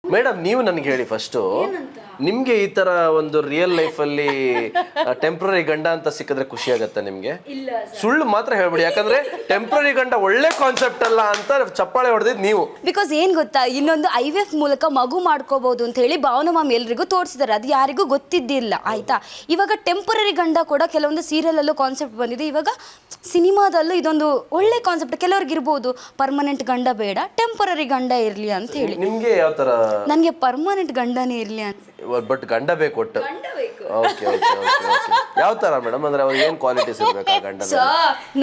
Madam ನೀವು ನನಗೆ ಹೇಳಿ ಫಸ್ಟು, ನಿಮ್ಗೆ ಈ ತರ ಒಂದು ರಿಯಲ್ ಲೈಫಲ್ಲಿ ಟೆಂಪ್ರರಿ ಗಂಡ ಅಂತ ಸಿಕ್ಕಿದ್ರೆ ಖುಷಿ ಆಗತ್ತಾ ನಿಮ್ಗೆ? ಸುಳ್ಳು ಮಾತ್ರ ಹೇಳ್ಬಿಡಿ, ಯಾಕಂದ್ರೆ ಟೆಂಪ್ರರಿ ಗಂಡ ಒಳ್ಳೆ ಕಾನ್ಸೆಪ್ಟ್ ಅಲ್ಲ ಅಂತ ಚಪ್ಪಾಳೆ ಹೊಡೆದಿದ್ ನೀವು. ಬಿಕಾಸ್ ಏನ್ ಗೊತ್ತಾ, ಇನ್ನೊಂದು IVF ಮೂಲಕ ಮಗು ಮಾಡ್ಕೋಬಹುದು ಅಂತ ಹೇಳಿ ಭಾವನಾ ಮ್ಯಾಮ್ ಎಲ್ರಿಗೂ ತೋರಿಸಿದ್ದಾರೆ, ಅದು ಯಾರಿಗೂ ಗೊತ್ತಿದ್ದಿಲ್ಲ ಆಯ್ತಾ. ಇವಾಗ ಟೆಂಪರರಿ ಗಂಡ ಕೂಡ ಕೆಲವೊಂದು ಸೀರಿಯಲ್ ಅಲ್ಲೂ ಕಾನ್ಸೆಪ್ಟ್ ಬಂದಿದೆ, ಇವಾಗ ಸಿನಿಮಾದಲ್ಲೂ ಇದೊಂದು ಒಳ್ಳೆ ಕಾನ್ಸೆಪ್ಟ್. ಕೆಲವ್ರಿಗೆ ಇರ್ಬೋದು ಪರ್ಮನೆಂಟ್ ಗಂಡ ಬೇಡ, ಟೆಂಪರರಿ ಗಂಡ ಇರ್ಲಿ ಅಂತ ಹೇಳಿ. ನಿಮ್ಗೆ ಯಾವ ತರ? ನನಗೆ ಪರ್ಮನೆಂಟ್ ಗಂಡನೇ ಇರ್ಲಿ ಅಂತ. ಬಟ್ ಗಂಡ ಬೇಕು ಒಟ್ಟು. Okay okay okay okay. ಯಾವ ತರ ಮೇಡಮ್, ಅಂದ್ರೆ ಅವ್ರಿಗೆ ಏನ್ ಕ್ವಾಲಿಟೀಸ್ ಇರ್ಬೇಕು ಗಂಡ?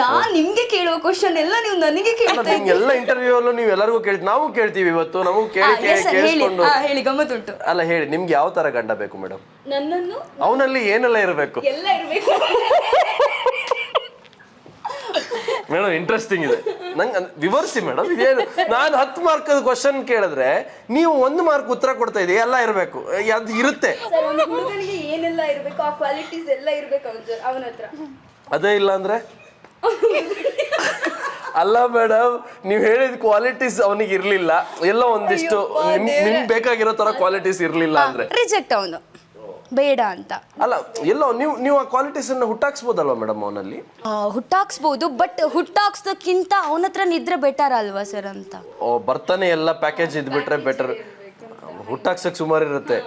ನಾನ್ ನಿಮ್ಗೆ ಕೇಳುವ ಕ್ವಶನ್ ಎಲ್ಲ ನೀವು ನನಗೆ ಕೇಳ್ತಾ ಇದ್ದೀರಾ. ಎಲ್ಲ ಇಂಟರ್ವ್ಯೂ ಅಲ್ಲೂ ನೀವು ಎಲ್ಲರಿಗೂ ನಾವು ಕೇಳ್ತೀವಿ, ಇವತ್ತು ನಾವು ಕೇಳಿಸ್ಕೊಂಡು. ಹೇಳಿ, ಗಮ್ಮತ್ತುಂಟು. ಅಲ್ಲ ಹೇಳಿ, ನಿಮ್ಗೆ ಯಾವ ತರ ಗಂಡ ಬೇಕು ಮೇಡಮ್? ನನ್ನನ್ನು ಅವನಲ್ಲಿ ಏನೆಲ್ಲ ಇರಬೇಕು? ಎಲ್ಲ ಇರಬೇಕು ಮೇಡಮ್. ಇಂಟ್ರೆಸ್ಟಿಂಗ್ ಇದೆ, ನಂಗೆ ವಿವರಿಸಿ ಮೇಡಮ್. ಇದೇನು ನಾನು 10 ಮಾರ್ಕ್ ಕ್ವಶನ್ ಕೇಳಿದ್ರೆ ನೀವು 1 ಮಾರ್ಕ್ ಉತ್ತರ ಕೊಡ್ತಾ ಇದೀವಿ. ಎಲ್ಲ ಇರಬೇಕು, ಅದು ಇರುತ್ತೆ. ಹುಡುಗನಿಗೆ ಏನೆಲ್ಲ ಇರಬೇಕು, ಆ ಕ್ವಾಲಿಟೀಸ್ ಎಲ್ಲ ಇರಬೇಕು ಅವನ ಹತ್ರ. ಅದೇ ಇಲ್ಲ ಅಂದ್ರೆ ಅಲ್ಲ ಮೇಡಮ್, ನೀವು ಹೇಳಿದ ಕ್ವಾಲಿಟೀಸ್ ಅವನಿಗೆ ಇರ್ಲಿಲ್ಲ, ಎಲ್ಲ ಒಂದಿಷ್ಟು ನಿಮ್ಗೆ ಬೇಕಾಗಿರೋ ತರ ಕ್ವಾಲಿಟೀಸ್ ಇರ್ಲಿಲ್ಲ ಅಂದ್ರೆ ರಿಜೆಕ್ಟ್ ಅವನು ಬೇಡ ಅಂತ. ಅಲ್ಲ, ಎಲ್ಲೋ ನೀವು ಆ ಕ್ವಾಲಿಟೀಸ್ ಅನ್ನ ಹುಟ್ಟಾಕ್ಸ್ಬೋದಲ್ವಾ ಮೇಡಮ್ ಅವನಲ್ಲಿ? ಹುಟ್ಟಾಕ್ಸ್ಬೋದು, ಬಟ್ ಹುಟ್ಟಾಕ್ಸೋಕ್ಕಿಂತ ಅವನ ಹತ್ರ ನಿದ್ರೆ ಬೆಟರ್ ಅಲ್ವಾ ಸರ್ ಅಂತ. ಬರ್ತಾನೆ ಎಲ್ಲ ಪ್ಯಾಕೇಜ್ ಇದ್ಬಿಟ್ರೆ ಬೆಟರ್. ಹುಟ್ಟಾಕ್ಸಕ್ ಸುಮಾರು ಇರುತ್ತೆ.